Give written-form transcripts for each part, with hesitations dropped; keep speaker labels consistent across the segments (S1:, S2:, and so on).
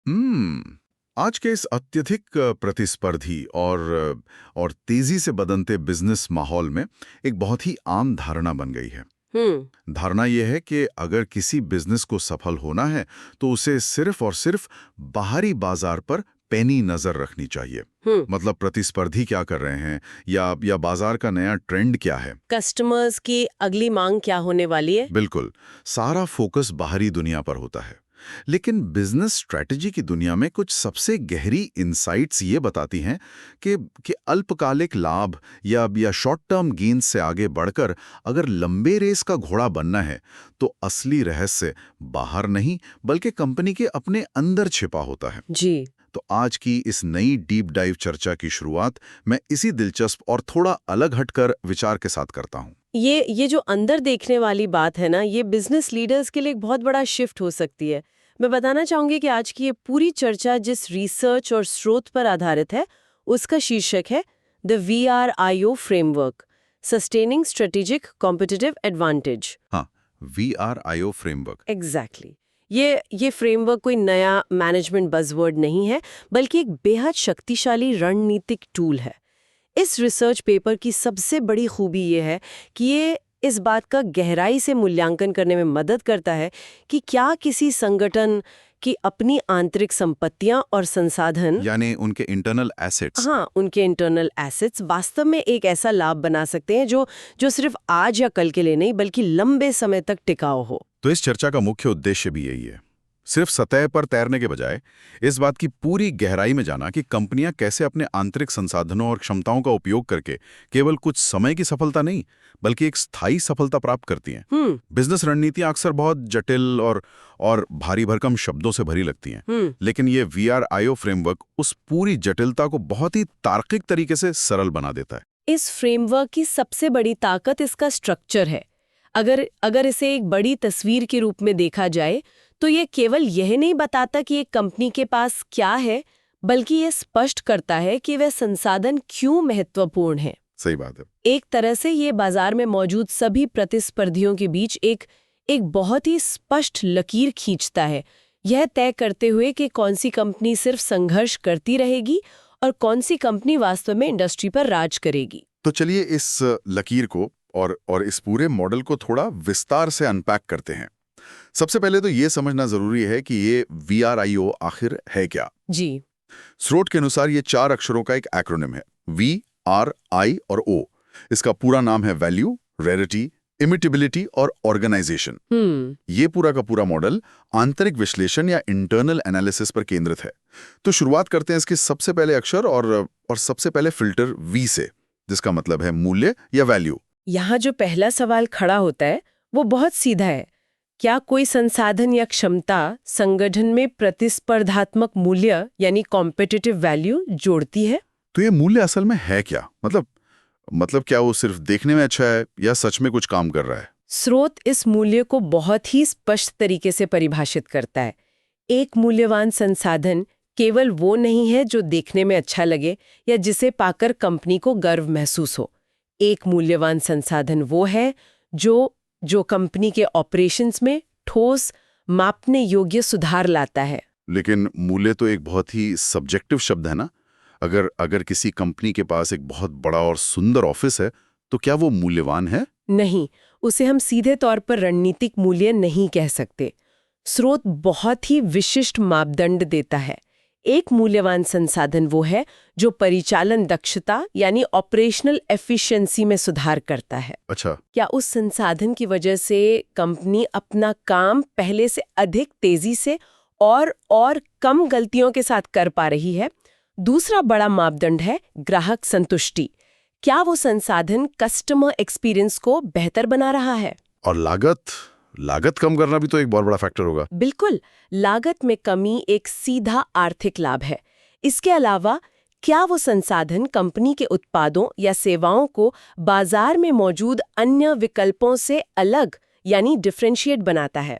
S1: आज के इस अत्यधिक प्रतिस्पर्धी और तेजी से बदलते बिजनेस माहौल में एक बहुत ही आम धारणा बन गई है। धारणा यह है कि अगर किसी बिजनेस को सफल होना है तो उसे सिर्फ और सिर्फ बाहरी बाजार पर पैनी नजर रखनी चाहिए। मतलब प्रतिस्पर्धी क्या कर रहे हैं या बाजार का नया ट्रेंड क्या है,
S2: कस्टमर्स की अगली मांग क्या होने वाली है।
S1: बिल्कुल सारा फोकस बाहरी दुनिया पर होता है। लेकिन बिजनेस स्ट्रेटजी की दुनिया में कुछ सबसे गहरी इनसाइट्स ये बताती हैं कि अल्पकालिक लाभ या शॉर्ट टर्म गेन्स से आगे बढ़कर अगर लंबे रेस का घोड़ा बनना है तो असली रहस्य बाहर नहीं बल्कि कंपनी के अपने अंदर छिपा होता है।
S2: जी।
S1: तो आज की इस नई डीप डाइव चर्चा की शुरुआत मैं इसी दिलचस्प और थोड़ा अलग हटकर विचार के साथ करता हूँ।
S2: ये जो अंदर देखने वाली बात है ना, ये बिजनेस लीडर्स के लिए एक बहुत बड़ा शिफ्ट हो सकती है। मैं बताना चाहूंगी कि आज की ये पूरी चर्चा जिस रिसर्च और स्रोत पर आधारित है उसका शीर्षक है the VRIO framework, sustaining strategic competitive advantage.
S1: हाँ, VRIO फ्रेमवर्क।
S2: एग्जैक्टली। ये फ्रेमवर्क कोई नया मैनेजमेंट बज़वर्ड नहीं है, बल्कि एक बेहद शक्तिशाली रणनीतिक टूल है। इस रिसर्च पेपर की सबसे बड़ी खूबी ये है कि ये इस बात का गहराई से मूल्यांकन करने में मदद करता है कि क्या किसी संगठन की अपनी आंतरिक संपत्तियां और संसाधन,
S1: यानी उनके इंटरनल एसेट्स,
S2: उनके इंटरनल एसेट्स वास्तव में एक ऐसा लाभ बना सकते हैं जो सिर्फ आज या कल के लिए नहीं बल्कि लंबे समय तक टिकाऊ हो।
S1: तो इस चर्चा का मुख्य उद्देश्य भी यही है, सिर्फ सतह पर तैरने के बजाय इस बात की पूरी गहराई में जाना कि कंपनियां कैसे अपने आंतरिक संसाधनों और क्षमताओं का उपयोग करके केवल कुछ समय की सफलता नहीं बल्कि एक स्थायी सफलता प्राप्त करती हैं। बिजनेस रणनीतियां अक्सर बहुत जटिल और भारी भरकम शब्दों से भरी लगती हैं, लेकिन ये VRIO फ्रेमवर्क उस पूरी जटिलता को बहुत ही तार्किक तरीके से सरल बना देता है।
S2: इस फ्रेमवर्क की सबसे बड़ी ताकत इसका स्ट्रक्चर है। अगर इसे एक बड़ी तस्वीर के रूप में देखा जाए तो ये केवल यह नहीं बताता कि एक कंपनी के पास क्या है, बल्कि ये स्पष्ट करता है कि वह संसाधन क्यों महत्वपूर्ण है।
S1: सही बात है।
S2: एक तरह से ये बाजार में मौजूद सभी प्रतिस्पर्धियों के बीच एक बहुत ही स्पष्ट लकीर खींचता है, यह तय करते हुए कि कौन सी कंपनी सिर्फ संघर्ष करती रहेगी और कौन सी कंपनी वास्तव में इंडस्ट्री पर राज करेगी।
S1: तो चलिए इस लकीर को और इस पूरे मॉडल को थोड़ा विस्तार से अनपैक करते हैं। सबसे पहले तो ये समझना जरूरी है कि ये VRIO आखिर है क्या।
S2: जी।
S1: स्रोत के अनुसार ये 4 अक्षरों का एक एक्रोनिम है, V, R, I और O। इसका पूरा नाम है वैल्यू, रेरिटी, इमिटेबिलिटी और ऑर्गेनाइजेशन। ये पूरा का पूरा मॉडल आंतरिक विश्लेषण या इंटरनल एनालिसिस पर केंद्रित है। तो शुरुआत करते हैं इसके सबसे पहले अक्षर और सबसे पहले फिल्टर V से, जिसका मतलब है मूल्य या वैल्यू।
S2: यहाँ जो पहला सवाल खड़ा होता है वो बहुत सीधा है। क्या कोई संसाधन या क्षमता संगठन में प्रतिस्पर्धात्मक मूल्य यानी कॉम्पिटिटिव वैल्यू जोड़ती है?
S1: तो ये मूल्य असल में है क्या? मतलब क्या वो सिर्फ देखने में अच्छा है या सच में कुछ काम कर रहा है?
S2: स्रोत इस मूल्य को बहुत ही स्पष्ट तरीके से परिभाषित करता है। एक मूल्यवान संसाधन केवल वो नहीं है जो देखने में अच्छा लगे या जिसे पाकर कंपनी को गर्व महसूस हो। एक मूल्यवान संसाधन वो है जो कंपनी के ऑपरेशंस में ठोस मापने योग्य सुधार लाता है।
S1: लेकिन मूल्य तो एक बहुत ही सब्जेक्टिव शब्द है ना। अगर किसी कंपनी के पास एक बहुत बड़ा और सुंदर ऑफिस है तो क्या वो मूल्यवान है?
S2: नहीं, उसे हम सीधे तौर पर रणनीतिक मूल्य नहीं कह सकते। स्रोत बहुत ही विशिष्ट मापदंड देता है। एक मूल्यवान संसाधन वो है जो परिचालन दक्षता यानी ऑपरेशनल एफिशिएंसी में सुधार करता है।
S1: अच्छा।
S2: क्या उस संसाधन की वजह से कंपनी अपना काम पहले से अधिक तेजी से और कम गलतियों के साथ कर पा रही है? दूसरा बड़ा मापदंड है ग्राहक संतुष्टि। क्या वो संसाधन कस्टमर एक्सपीरियंस को बेहतर बना रहा है?
S1: और लागत कम करना भी तो एक बहुत बड़ा फैक्टर होगा।
S2: बिल्कुल, लागत में कमी एक सीधा आर्थिक लाभ है। इसके अलावा क्या वो संसाधन कंपनी के उत्पादों या सेवाओं को बाजार में मौजूद अन्य विकल्पों से अलग यानी डिफरेंशिएट बनाता है?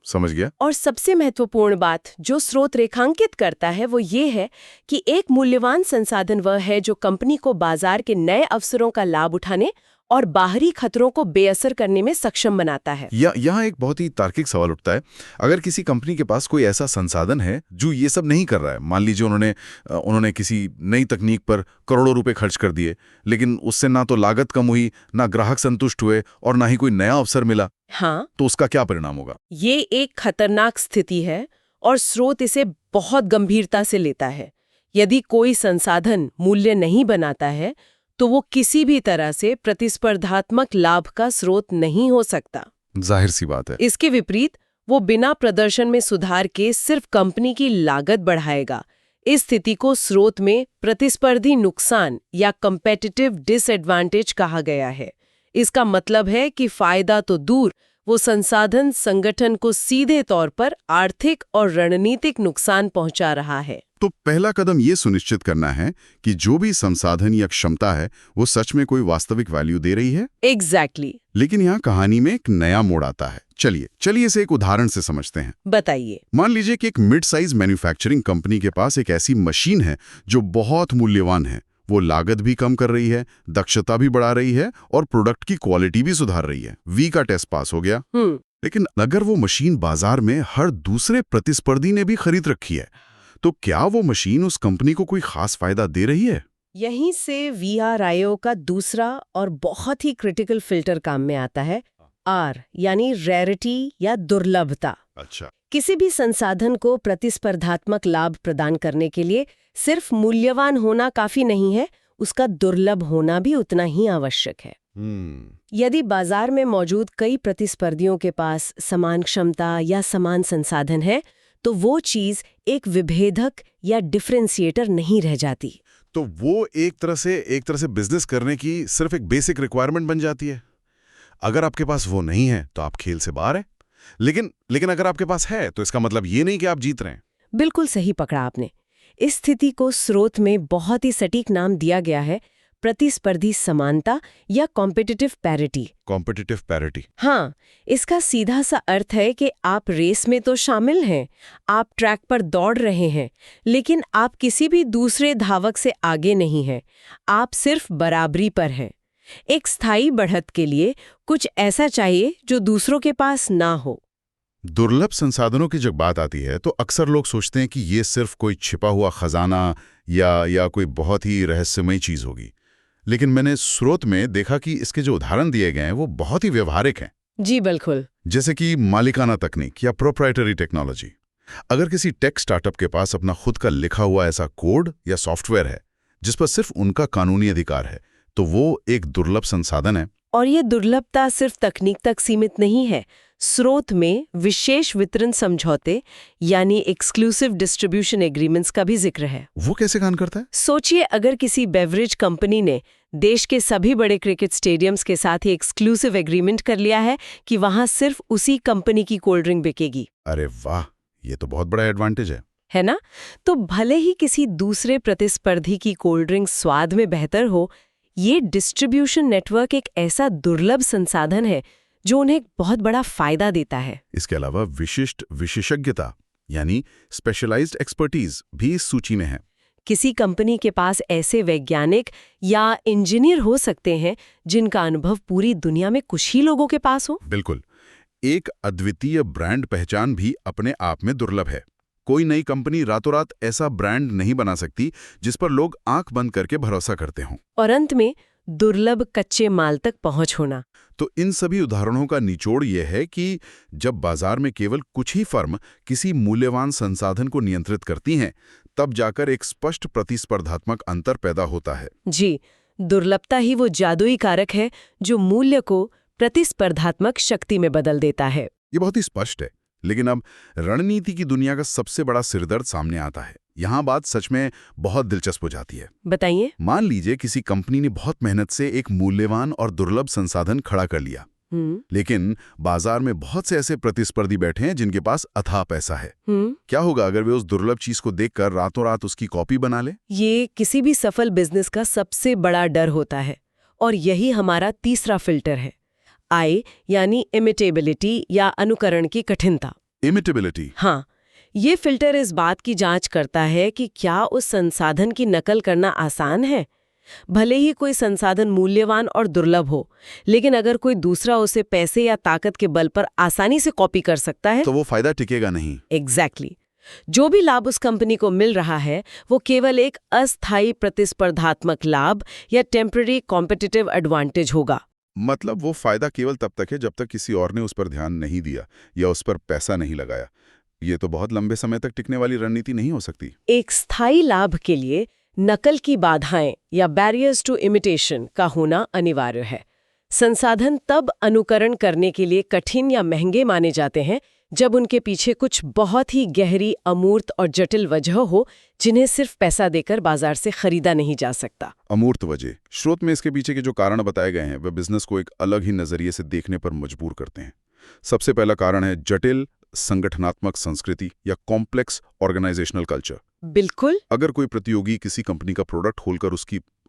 S1: समझ गया।
S2: और सबसे महत्वपूर्ण बात जो स्रोत रेखांकित करता है वो ये है कि एक मूल्यवान संसाधन वह है जो कंपनी को बाजार के नए अवसरों का लाभ उठाने और बाहरी खतरों को बेअसर करने में सक्षम बनाता है।
S1: यहाँ एक बहुत ही तार्किक सवाल उठता है, अगर किसी कंपनी के पास कोई ऐसा संसाधन है जो ये सब नहीं कर रहा है, मान लीजिए उन्होंने किसी नई तकनीक पर करोड़ों रुपए खर्च कर दिए, लेकिन उससे ना तो लागत कम हुई, ना ग्राहक संतुष्ट हुए और ना ही कोई नया अवसर मिला,
S2: हाँ,
S1: तो उसका क्या परिणाम होगा?
S2: ये एक खतरनाक स्थिति है और स्रोत इसे बहुत गंभीरता से लेता है। यदि कोई संसाधन मूल्य नहीं बनाता है तो वो किसी भी तरह से प्रतिस्पर्धात्मक लाभ का स्रोत नहीं हो सकता।
S1: जाहिर सी बात है।
S2: इसके विपरीत वो बिना प्रदर्शन में सुधार के सिर्फ कंपनी की लागत बढ़ाएगा। इस स्थिति को स्रोत में प्रतिस्पर्धी नुकसान या कम्पेटिटिव डिसएडवांटेज कहा गया है। इसका मतलब है कि फायदा तो दूर, वो संसाधन संगठन को सीधे तौर पर आर्थिक और रणनीतिक नुकसान पहुंचा रहा है।
S1: तो पहला कदम ये सुनिश्चित करना है कि जो भी संसाधन या क्षमता है वो सच में कोई वास्तविक वैल्यू दे रही है।
S2: एग्जैक्टली।
S1: लेकिन यहाँ कहानी में एक नया मोड़ आता है। चलिए इसे एक उदाहरण से समझते हैं।
S2: बताइए।
S1: मान लीजिए कि एक मिड साइज मैन्युफैक्चरिंग कंपनी के पास एक ऐसी मशीन है जो बहुत मूल्यवान है। वो लागत भी कम कर रही है, दक्षता भी बढ़ा रही है और प्रोडक्ट की क्वालिटी भी सुधार रही है। वी का टेस्ट पास हो गया। लेकिन अगर वो मशीन बाजार में हर दूसरे प्रतिस्पर्धी ने भी खरीद रखी है, तो क्या वो मशीन उस कंपनी को कोई खास फायदा दे रही है?
S2: यहीं से VRIO का दूसरा और बहुत ही क्रिटिकल फिल्टर काम में आता है, R यानी रेयरिटी या दुर्लभता।
S1: अच्छा।
S2: किसी भी संसाधन को प्रतिस्पर्धात्मक लाभ प्रदान करने के लिए सिर्फ मूल्यवान होना काफी नहीं है, उसका दुर्लभ होना भी उतना ही आवश्यक है। यदि बाजार में मौजूद कई प्रतिस्पर्धियों के पास समान क्षमता या समान संसाधन है, तो वो चीज एक विभेदक या डिफरेंशिएटर नहीं रह जाती।
S1: तो वो एक तरह से बिजनेस करने की सिर्फ एक बेसिक रिक्वायरमेंट बन जाती है। अगर आपके पास वो नहीं है तो आप खेल से बाहर हैं। लेकिन अगर आपके पास है तो इसका मतलब ये नहीं कि आप जीत रहे हैं।
S2: बिल्कुल सही पकड़ा आपने। इस स्थिति को स्रोत में बहुत ही सटीक नाम दिया गया है, प्रतिस्पर्धी समानता या कॉम्पिटिटिव पैरिटी।
S1: Competitive parity.
S2: हाँ, इसका सीधा सा अर्थ है कि आप रेस में तो शामिल हैं, आप ट्रैक पर दौड़ रहे हैं, लेकिन आप किसी भी दूसरे धावक से आगे नहीं हैं, आप सिर्फ बराबरी पर हैं। एक स्थायी बढ़त के लिए कुछ ऐसा चाहिए जो दूसरों के पास ना हो।
S1: दुर्लभ संसाधनों की जब बात आती है तो अक्सर लोग सोचते हैं कि ये सिर्फ कोई छिपा हुआ खजाना या कोई बहुत ही रहस्यमयी चीज होगी। लेकिन मैंने स्रोत में देखा कि इसके जो उदाहरण दिए गए हैं वो बहुत ही व्यवहारिक हैं।
S2: जी बिल्कुल।
S1: जैसे कि मालिकाना तकनीक या प्रोप्राइटरी टेक्नोलॉजी। अगर किसी टेक स्टार्टअप के पास अपना खुद का लिखा हुआ ऐसा कोड या सॉफ्टवेयर है जिस पर सिर्फ उनका कानूनी अधिकार है, तो वो एक दुर्लभ संसाधन है।
S2: और ये दुर्लभता सिर्फ तकनीक तक सीमित नहीं है। स्रोत में विशेष वितरण समझौते यानी एक्सक्लूसिव डिस्ट्रीब्यूशन एग्रीमेंट्स का भी जिक्र है।
S1: वो कैसे काम करता है?
S2: सोचिए, अगर किसी बेवरेज कंपनी ने देश के सभी बड़े क्रिकेट स्टेडियम्स के साथ ही एक्सक्लूसिव एग्रीमेंट कर लिया है कि वहां सिर्फ उसी कंपनी की कोल्ड ड्रिंक बिकेगी।
S1: अरे वाह, ये तो बहुत बड़ा एडवांटेज है
S2: ना? तो भले ही किसी दूसरे प्रतिस्पर्धी की कोल्ड ड्रिंक स्वाद में बेहतर हो, ये डिस्ट्रीब्यूशन नेटवर्क एक ऐसा दुर्लभ संसाधन है जो उन्हें बहुत बड़ा फायदा देता है।
S1: इसके अलावा विशिष्ट विशेषज्ञता यानी स्पेशलाइज्ड एक्सपर्टीज भी इस सूची में है।
S2: किसी कंपनी के पास ऐसे वैज्ञानिक या इंजीनियर हो सकते हैं जिनका अनुभव पूरी दुनिया में कुछ ही लोगों के पास हो।
S1: बिल्कुल। एक अद्वितीय ब्रांड पहचान भी अपने आप में दुर्लभ है। कोई नई कंपनी रातों रात ऐसा ब्रांड नहीं बना सकती जिस पर लोग आंख बंद करके भरोसा करते हों।
S2: और अंत में दुर्लभ कच्चे माल तक पहुंच होना।
S1: तो इन सभी उदाहरणों का निचोड़ यह है कि जब बाजार में केवल कुछ ही फर्म किसी मूल्यवान संसाधन को नियंत्रित करती हैं, तब जाकर एक स्पष्ट प्रतिस्पर्धात्मक अंतर पैदा होता है।
S2: जी, दुर्लभता ही वो जादुई कारक है जो मूल्य को प्रतिस्पर्धात्मक शक्ति में बदल देता है।
S1: ये बहुत ही स्पष्ट है। लेकिन अब रणनीति की दुनिया का सबसे बड़ा सिरदर्द सामने आता है। यहाँ बात सच में बहुत दिलचस्प हो जाती है।
S2: बताइए।
S1: मान लीजिए किसी कंपनी ने बहुत मेहनत से एक मूल्यवान और दुर्लभ संसाधन खड़ा कर लिया, लेकिन बाजार में बहुत से ऐसे प्रतिस्पर्धी बैठे हैं जिनके पास अथाह पैसा है। क्या होगा अगर वे उस दुर्लभ चीज को देखकर रातों रात उसकी कॉपी बना ले?
S2: ये किसी भी सफल बिजनेस का सबसे बड़ा डर होता है, और यही हमारा तीसरा फिल्टर है, I यानी इमिटेबिलिटी या अनुकरण की कठिनता।
S1: इमिटेबिलिटी।
S2: हाँ, ये फिल्टर इस बात की जांच करता है कि क्या उस संसाधन की नकल करना आसान है, भले ही कोई संसाधन मूल्यवान और दुर्लभ हो, लेकिन अगर कोई दूसरा उसे पैसे या ताकत के बल पर आसानी से कॉपी कर सकता है
S1: तो वो फायदा टिकेगा नहीं।
S2: एग्जैक्टली जो भी लाभ उस कंपनी को मिल रहा है वो केवल एक अस्थायी प्रतिस्पर्धात्मक लाभ या टेम्पररी कॉम्पिटिटिव एडवांटेज होगा।
S1: मतलब वो फायदा केवल तब तक है जब तक किसी और ने उस पर ध्यान नहीं दिया या उस पर पैसा नहीं लगाया। ये तो बहुत लंबे समय तक टिकने वाली रणनीति नहीं हो सकती।
S2: एक स्थायी लाभ के लिए नकल की बाधाएं या बैरियर्स टू इमिटेशन का होना अनिवार्य है। संसाधन तब अनुकरण करने के लिए कठिन या महंगे माने जाते हैं जब उनके पीछे कुछ बहुत ही गहरी, अमूर्त और जटिल वजह हो जिन्हें सिर्फ पैसा देकर बाजार से खरीदा नहीं जा सकता।
S1: अमूर्त वजह स्रोत में इसके पीछे के जो कारण बताए गए हैं वे बिजनेस को एक अलग ही नजरिए से देखने पर मजबूर करते हैं। सबसे पहला कारण है जटिल संगठनात्मक संस्कृति या कॉम्प्लेक्स ऑर्गेनाइजेशनल कल्चर।
S2: बिल्कुल।
S1: अगर कोई प्रतियोगी किसी कंपनी का प्रोडक्ट खोलकर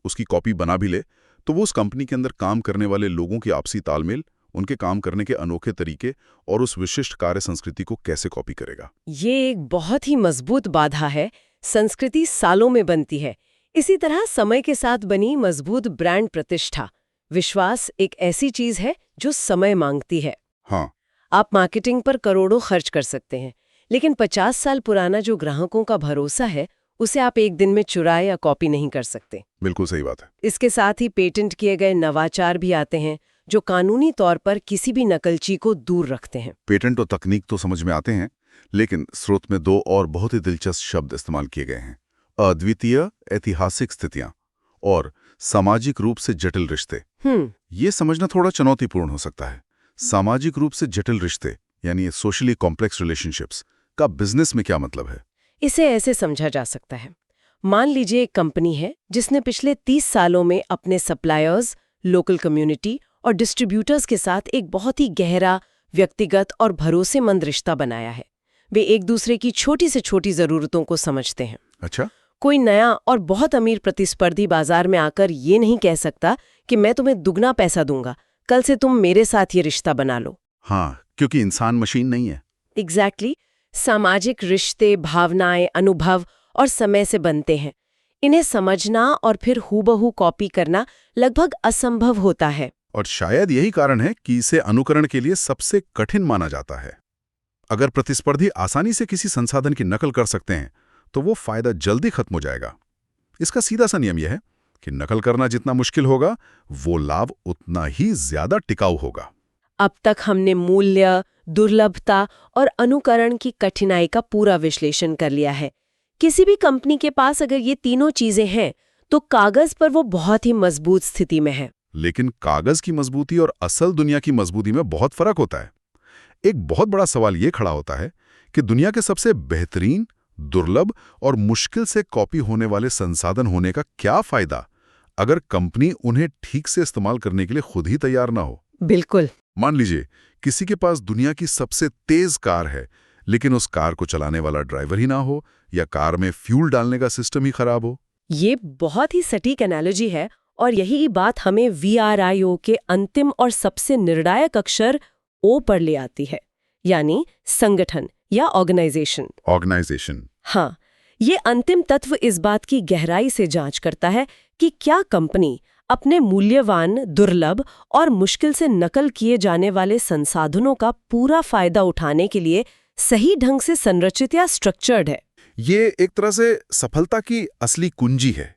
S1: उसकी कॉपी बना भी ले तो वो उस कंपनी के अंदर काम करने वाले लोगों की आपसी तालमेल, उनके काम करने के अनोखे तरीके और उस विशिष्ट कार्य संस्कृति को कैसे कॉपी करेगा।
S2: ये एक बहुत ही मजबूत बाधा है। संस्कृति सालों में बनती है। इसी तरह समय के साथ बनी मजबूत ब्रांड प्रतिष्ठा, विश्वास एक ऐसी चीज है जो समय मांगती है।
S1: हाँ,
S2: आप मार्केटिंग पर करोड़ों खर्च कर सकते हैं, लेकिन 50 साल पुराना जो ग्राहकों का भरोसा है उसे आप एक दिन में चुरा या कॉपी नहीं कर सकते।
S1: बिल्कुल सही बात है।
S2: इसके साथ ही पेटेंट किए गए नवाचार भी आते हैं जो कानूनी तौर पर किसी भी नकलची को दूर रखते हैं।
S1: पेटेंट और तकनीक तो समझ में आते हैं, लेकिन स्रोत में दो और बहुत ही दिलचस्प शब्द इस्तेमाल किए गए हैं: अद्वितीय ऐतिहासिक स्थितियां और सामाजिक रूप से जटिल रिश्ते। ये समझना थोड़ा चुनौतीपूर्ण हो सकता है। सामाजिक रूप से जटिल रिश्ते यानी सोशली कॉम्प्लेक्स रिलेशनशिप्स का बिजनेस में क्या मतलब है?
S2: इसे ऐसे समझा जा सकता है। मान लीजिए एक कंपनी है जिसने पिछले 30 सालों में अपने सप्लायर्स, लोकल कम्युनिटी और डिस्ट्रीब्यूटर्स के साथ एक बहुत ही गहरा, व्यक्तिगत और भरोसेमंद रिश्ता बनाया है। वे एक दूसरे की छोटी से छोटी जरूरतों को समझते हैं।
S1: अच्छा।
S2: कोई नया और बहुत अमीर प्रतिस्पर्धी बाजार में आकर ये नहीं कह सकता कि मैं तुम्हें दुगना पैसा दूंगा, कल से तुम मेरे साथ ये रिश्ता बना लो।
S1: हाँ, क्योंकि इंसान मशीन नहीं है।
S2: एग्जैक्टली। सामाजिक रिश्ते भावनाएं, अनुभव और समय से बनते हैं। इन्हें समझना और फिर हूबहू कॉपी करना लगभग असंभव होता है।
S1: और शायद यही कारण है कि इसे अनुकरण के लिए सबसे कठिन माना जाता है। अगर प्रतिस्पर्धी आसानी से किसी संसाधन की नकल कर सकते हैं तो वो फायदा जल्दी खत्म हो जाएगा। इसका सीधा सा नियम यह है कि नकल करना जितना मुश्किल होगा वो लाभ उतना ही ज्यादा टिकाऊ होगा।
S2: अब तक हमने मूल्य, दुर्लभता और अनुकरण की कठिनाई का पूरा विश्लेषण कर लिया है। किसी भी कंपनी के पास अगर ये तीनों चीजें हैं तो कागज पर वो बहुत ही मजबूत स्थिति में है।
S1: लेकिन कागज की मजबूती और असल दुनिया की मजबूती में बहुत फर्क होता है। एक बहुत बड़ा सवाल ये खड़ा होता है कि दुनिया के सबसे बेहतरीन, दुर्लभ और मुश्किल से कॉपी होने वाले संसाधन होने का क्या फायदा अगर कंपनी उन्हें ठीक से इस्तेमाल करने के लिए खुद ही तैयार ना हो।
S2: बिल्कुल।
S1: मान लीजिए किसी के पास दुनिया की सबसे तेज कार है, लेकिन उस कार को चलाने वाला ड्राइवर ही ना हो या कार में फ्यूल डालने का सिस्टम ही खराब हो।
S2: ये बहुत ही सटीक एनालॉजी है और यही बात हमें VRIO के अंतिम और सबसे निर्णायक अक्षर O पर ले आती है, यानी संगठन या ऑर्गेनाइजेशन। हाँ, ये अंतिम तत्व इस बात की गहराई से जांच करता है कि क्या कंपनी अपने मूल्यवान, दुर्लभ और मुश्किल से नकल किए जाने वाले संसाधनों का पूरा फायदा उठाने के लिए सही ढंग से संरचित या स्ट्रक्चर्ड है।
S1: ये एक तरह से सफलता की असली कुंजी है,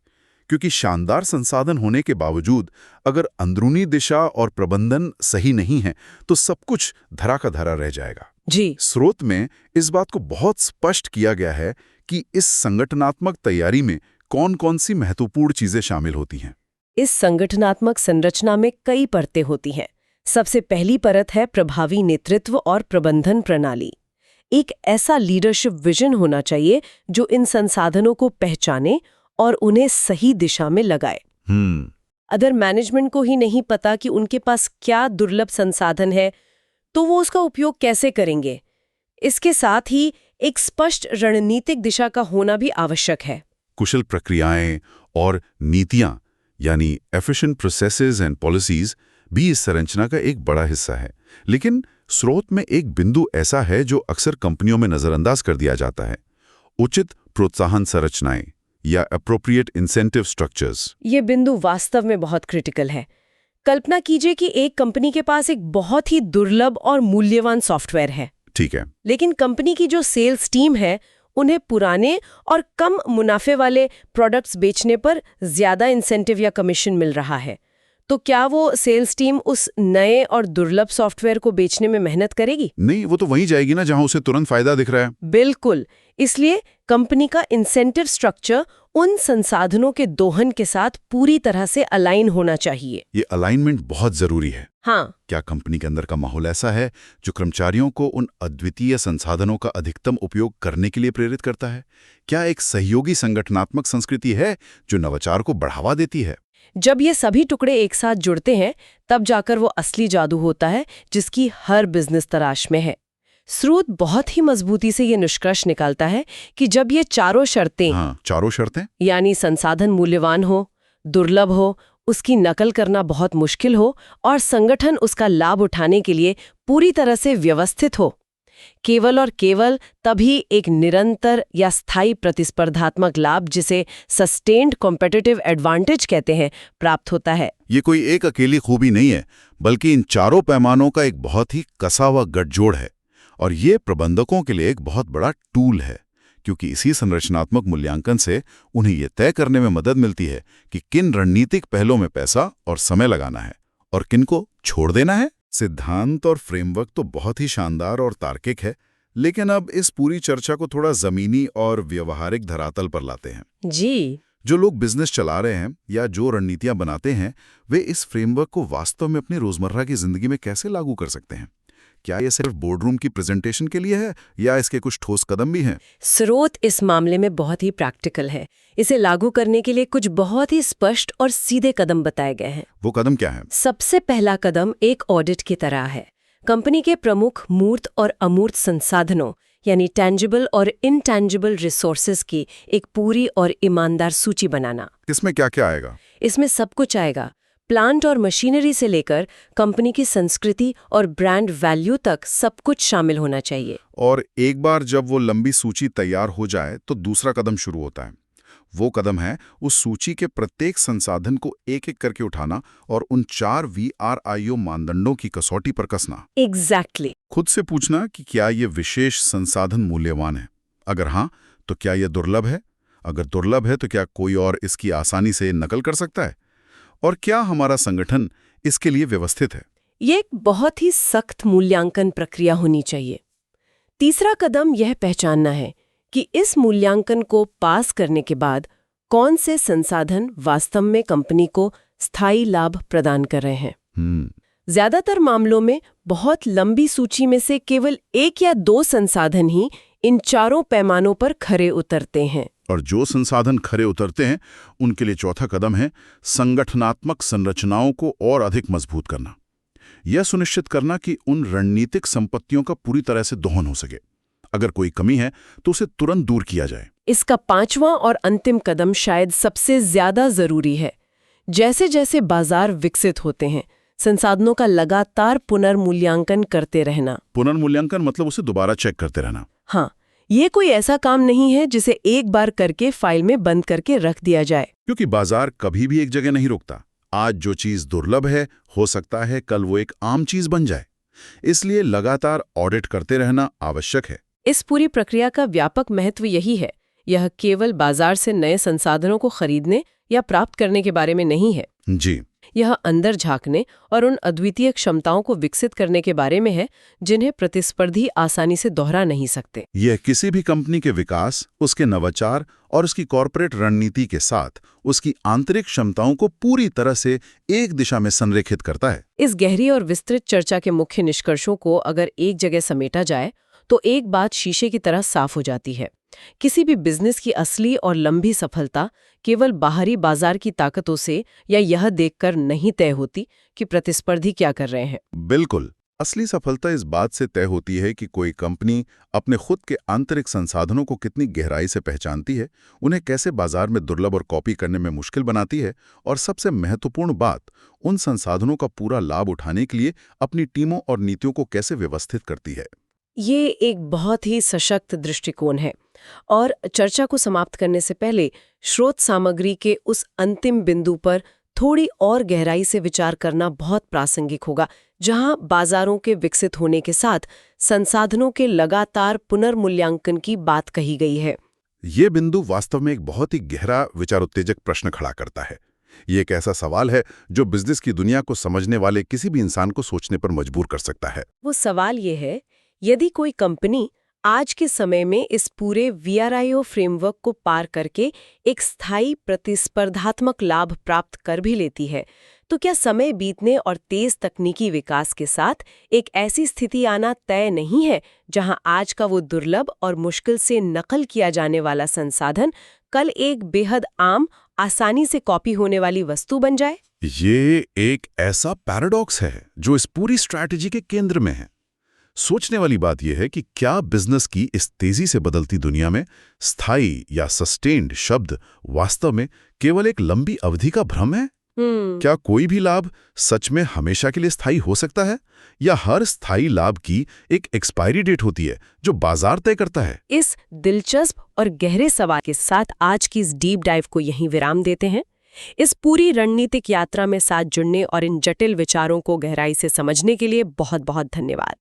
S1: क्योंकि शानदार संसाधन होने के बावजूद अगर अंदरूनी दिशा और प्रबंधन सही नहीं है तो सब कुछ धरा का धरा रह जाएगा।
S2: जी।
S1: स्रोत में इस बात को बहुत स्पष्ट किया गया है कि इस संगठनात्मक तैयारी में कौन-कौन सी महत्वपूर्ण चीजें शामिल होती हैं।
S2: इस संगठनात्मक संरचना में कई परतें होती हैं। सबसे पहली परत है प्रभावी नेतृत्व और प्रबंधन प्रणाली। एक ऐसा लीडरशिप विजन होना चाहिए जो इन संसाधनों को पहचाने और उन्हें सही दिशा में लगाए। अगर मैनेजमेंट को ही नहीं पता कि उनके पास क्या दुर्लभ संसाधन है तो वो उसका उपयोग कैसे करेंगे। इसके साथ ही एक स्पष्ट रणनीतिक दिशा का होना भी आवश्यक है।
S1: कुशल प्रक्रियाएं और नीतियां यानी एफिशिएंट प्रोसेसेस एंड पॉलिसीज भी इस संरचना का एक बड़ा हिस्सा है। लेकिन स्रोत में एक बिंदु ऐसा है जो अक्सर कंपनियों में नजरअंदाज कर दिया जाता है: उचित प्रोत्साहन संरचनाएं, या एप्रोप्रिएट इंसेंटिव स्ट्रक्चर्स।
S2: ये बिंदु वास्तव में बहुत क्रिटिकल है। कल्पना कीजिए कि एक कंपनी के पास एक बहुत ही दुर्लभ और मूल्यवान सॉफ्टवेयर है,
S1: ठीक है।
S2: लेकिन कंपनी की जो सेल्स टीम है उन्हें पुराने और कम मुनाफे वाले प्रोडक्ट्स बेचने पर ज्यादा इंसेंटिव या कमीशन मिल रहा है। तो क्या वो सेल्स टीम उस नए और दुर्लभ सॉफ्टवेयर को बेचने में मेहनत करेगी?
S1: नहीं, वो तो वहीं जाएगी ना जहां उसे तुरंत फायदा दिख रहा है।
S2: बिल्कुल। इसलिए कंपनी का इंसेंटिव स्ट्रक्चर उन संसाधनों के दोहन के साथ पूरी तरह से अलाइन होना चाहिए।
S1: ये अलाइनमेंट बहुत जरूरी है।
S2: हाँ,
S1: क्या कंपनी के अंदर का माहौल ऐसा है जो कर्मचारियों को उन अद्वितीय संसाधनों का अधिकतम उपयोग करने के लिए प्रेरित करता है? क्या एक सहयोगी संगठनात्मक संस्कृति है जो नवाचार को बढ़ावा देती है?
S2: जब ये सभी टुकड़े एक साथ जुड़ते हैं तब जाकर वो असली जादू होता है जिसकी हर बिजनेस तलाश में है। स्रोत बहुत ही मजबूती से ये निष्कर्ष निकालता है कि जब ये चारों शर्तें,
S1: चारों शर्तें,
S2: यानी संसाधन मूल्यवान हो, दुर्लभ हो, उसकी नकल करना बहुत मुश्किल हो और संगठन उसका लाभ उठाने के लिए पूरी तरह से व्यवस्थित हो, केवल और केवल तभी एक निरंतर या स्थायी प्रतिस्पर्धात्मक लाभ, जिसे सस्टेन्ड कॉम्पिटिटिव एडवांटेज कहते हैं, प्राप्त होता है।
S1: ये कोई एक अकेली खूबी नहीं है, बल्कि इन चारों पैमानों का एक बहुत ही कसा हुआ गठजोड़ है। और ये प्रबंधकों के लिए एक बहुत बड़ा टूल है, क्योंकि इसी संरचनात्मक मूल्यांकन से उन्हें ये तय करने में मदद मिलती है कि किन रणनीतिक पहलों में पैसा और समय लगाना है और किन को छोड़ देना है। सिद्धांत और फ्रेमवर्क तो बहुत ही शानदार और तार्किक है, लेकिन अब इस पूरी चर्चा को थोड़ा जमीनी और व्यवहारिक धरातल पर लाते हैं।
S2: जी,
S1: जो लोग बिजनेस चला रहे हैं या जो रणनीतियां बनाते हैं, वे इस फ्रेमवर्क को वास्तव में अपनी रोजमर्रा की जिंदगी में कैसे लागू कर सकते हैं? क्या ये सिर्फ बोर्डरूम की प्रेजेंटेशन के लिए है या इसके कुछ ठोस कदम भी हैं?
S2: स्रोत इस मामले में बहुत ही प्रैक्टिकल है। इसे लागू करने के लिए कुछ बहुत ही स्पष्ट और सीधे कदम बताए गए हैं।
S1: वो कदम क्या है?
S2: सबसे पहला कदम एक ऑडिट की तरह है। कंपनी के प्रमुख मूर्त और अमूर्त संसाधनों, यानी टैंजिबल और इनटैंजिबल रिसोर्सेज की एक पूरी और ईमानदार सूची बनाना।
S1: इसमें क्या क्या आएगा?
S2: इसमें सब कुछ आएगा। प्लांट और मशीनरी से लेकर कंपनी की संस्कृति और ब्रांड वैल्यू तक सब कुछ शामिल होना चाहिए।
S1: और एक बार जब वो लंबी सूची तैयार हो जाए तो दूसरा कदम शुरू होता है। वो कदम है उस सूची के प्रत्येक संसाधन को एक एक करके उठाना और उन 4 VRIO मानदंडों की कसौटी पर कसना।
S2: एग्जैक्टली।
S1: खुद से पूछना कि क्या ये विशेष संसाधन मूल्यवान है? अगर हाँ, तो क्या ये दुर्लभ है? अगर दुर्लभ है तो क्या कोई और इसकी आसानी से नकल कर सकता है? और क्या हमारा संगठन इसके लिए व्यवस्थित है?
S2: ये एक बहुत ही सख्त मूल्यांकन प्रक्रिया होनी चाहिए। तीसरा कदम यह पहचानना है कि इस मूल्यांकन को पास करने के बाद कौन से संसाधन वास्तव में कंपनी को स्थायी लाभ प्रदान कर रहे हैं। ज्यादातर मामलों में बहुत लंबी सूची में से केवल 1 या 2 संसाधन ही इन चारों पैमानों पर खरे उतरते हैं।
S1: और जो संसाधन खरे उतरते हैं उनके लिए चौथा कदम है संगठनात्मक संरचनाओं को और अधिक मजबूत करना। यह सुनिश्चित करना कि उन रणनीतिक संपत्तियों का पूरी तरह से दोहन हो सके। अगर कोई कमी है तो उसे तुरंत दूर किया जाए।
S2: इसका 5वां और अंतिम कदम शायद सबसे ज्यादा जरूरी है। जैसे जैसे बाजार विकसित होते हैं, संसाधनों का लगातार पुनर्मूल्यांकन करते रहना।
S1: पुनर्मूल्यांकन मतलब उसे दोबारा चेक करते रहना।
S2: हाँ, ये कोई ऐसा काम नहीं है जिसे एक बार करके फाइल में बंद करके रख दिया जाए।
S1: क्योंकि बाजार कभी भी एक जगह नहीं रुकता। आज जो चीज दुर्लभ है, हो सकता है कल वो एक आम चीज बन जाए। इसलिए लगातार ऑडिट करते रहना आवश्यक है।
S2: इस पूरी प्रक्रिया का व्यापक महत्व यही है। यह केवल बाजार से नए संसाधनों को खरीदने या प्राप्त करने के बारे में नहीं है।
S1: जी,
S2: यह अंदर झांकने और उन अद्वितीय क्षमताओं को विकसित करने के बारे में है जिन्हें प्रतिस्पर्धी आसानी से दोहरा नहीं सकते।
S1: यह किसी भी कंपनी के विकास, उसके नवाचार और उसकी कॉर्पोरेट रणनीति के साथ उसकी आंतरिक क्षमताओं को पूरी तरह से एक दिशा में संरेखित करता है।
S2: इस गहरी और विस्तृत चर्चा के मुख्य निष्कर्षों को अगर एक जगह समेटा जाए तो एक बात शीशे की तरह साफ हो जाती है। किसी भी बिजनेस की असली और लंबी सफलता केवल बाहरी बाजार की ताकतों से या यह देखकर नहीं तय होती कि प्रतिस्पर्धी क्या कर रहे हैं।
S1: बिल्कुल, असली सफलता इस बात से तय होती है कि कोई कंपनी अपने खुद के आंतरिक संसाधनों को कितनी गहराई से पहचानती है, उन्हें कैसे बाजार में दुर्लभ और कॉपी करने में मुश्किल बनाती है, और सबसे महत्वपूर्ण बात, उन संसाधनों का पूरा लाभ उठाने के लिए अपनी टीमों और नीतियों को कैसे व्यवस्थित करती है।
S2: ये एक बहुत ही सशक्त दृष्टिकोण है। और चर्चा को समाप्त करने से पहले स्रोत सामग्री के उस अंतिम बिंदु पर थोड़ी और गहराई से विचार करना बहुत प्रासंगिक होगा, जहां बाजारों के विकसित होने के साथ संसाधनों के लगातार पुनर्मूल्यांकन की बात कही गई है।
S1: ये बिंदु वास्तव में एक बहुत ही गहरा विचारोत्तेजक प्रश्न खड़ा करता है। ये एक ऐसा सवाल है जो बिजनेस की दुनिया को समझने वाले किसी भी इंसान को सोचने पर मजबूर कर सकता है।
S2: वो सवाल ये है, यदि कोई कंपनी आज के समय में इस पूरे वीआरआईओ फ्रेमवर्क को पार करके एक स्थायी प्रतिस्पर्धात्मक लाभ प्राप्त कर भी लेती है, तो क्या समय बीतने और तेज तकनीकी विकास के साथ एक ऐसी स्थिति आना तय नहीं है जहां आज का वो दुर्लभ और मुश्किल से नकल किया जाने वाला संसाधन कल एक बेहद आम, आसानी से कॉपी होने वाली वस्तु बन जाए?
S1: ये एक ऐसा पैराडॉक्स है जो इस पूरी स्ट्रैटेजी के केंद्र में है। सोचने वाली बात यह है कि क्या बिजनेस की इस तेजी से बदलती दुनिया में स्थायी या सस्टेन्ड शब्द वास्तव में केवल एक लंबी अवधि का भ्रम है? क्या कोई भी लाभ सच में हमेशा के लिए स्थायी हो सकता है, या हर स्थायी लाभ की एक एक्सपायरी डेट होती है जो बाजार तय करता है?
S2: इस दिलचस्प और गहरे सवाल के साथ आज की इस डीप डाइव को यहीं विराम देते हैं। इस पूरी रणनीतिक यात्रा में साथ जुड़ने और इन जटिल विचारों को गहराई से समझने के लिए बहुत बहुत धन्यवाद।